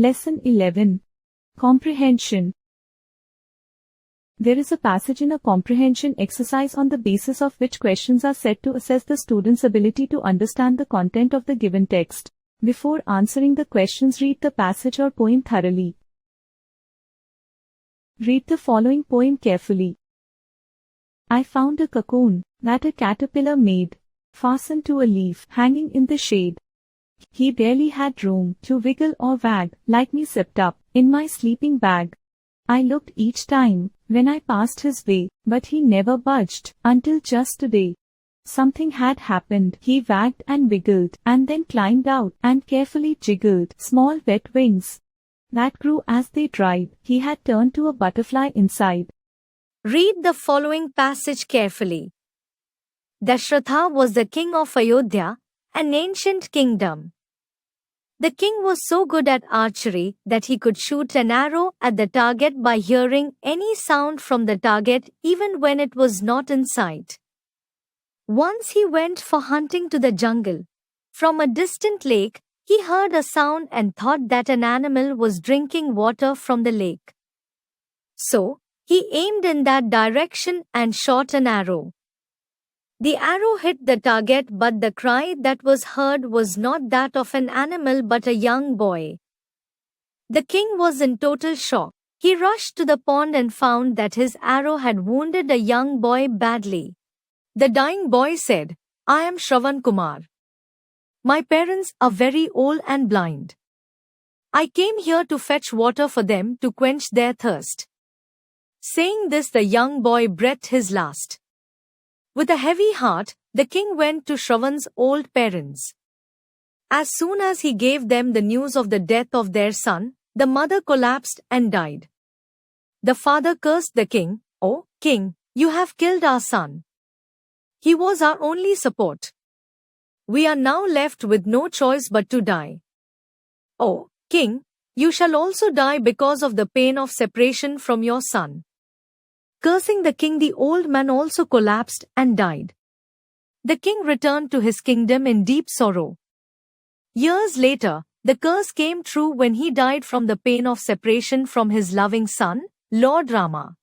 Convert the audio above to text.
Lesson 11. Comprehension. There is a passage in a comprehension exercise on the basis of which questions are set to assess the student's ability to understand the content of the given text. Before answering the questions, read the passage or poem thoroughly. Read the following poem carefully. I found a cocoon that a caterpillar made, fastened to a leaf hanging in the shade. He barely had room to wiggle or wag, like me zipped up in my sleeping bag. I looked each time when I passed his way, but he never budged until just today. Something had happened. He wagged and wiggled and then climbed out and carefully jiggled small wet wings that grew as they dried. He had turned to a butterfly inside. Read the following passage carefully. Dashratha was the king of Ayodhya, an ancient kingdom. The king was so good at archery that he could shoot an arrow at the target by hearing any sound from the target even when it was not in sight. Once he went for hunting to the jungle. From a distant lake, he heard a sound and thought that an animal was drinking water from the lake. So, he aimed in that direction and shot an arrow. The arrow hit the target, but the cry that was heard was not that of an animal but a young boy. The king was in total shock. He rushed to the pond and found that his arrow had wounded a young boy badly. The dying boy said, I am Shravan Kumar. My parents are very old and blind. I came here to fetch water for them to quench their thirst. Saying this, the young boy breathed his last. With a heavy heart, the king went to Shravan's old parents. As soon as he gave them the news of the death of their son, the mother collapsed and died. The father cursed the king, Oh, king, you have killed our son. He was our only support. We are now left with no choice but to die. Oh, king, you shall also die because of the pain of separation from your son. Cursing the king, the old man also collapsed and died. The king returned to his kingdom in deep sorrow. Years later, the curse came true when he died from the pain of separation from his loving son, Lord Rama.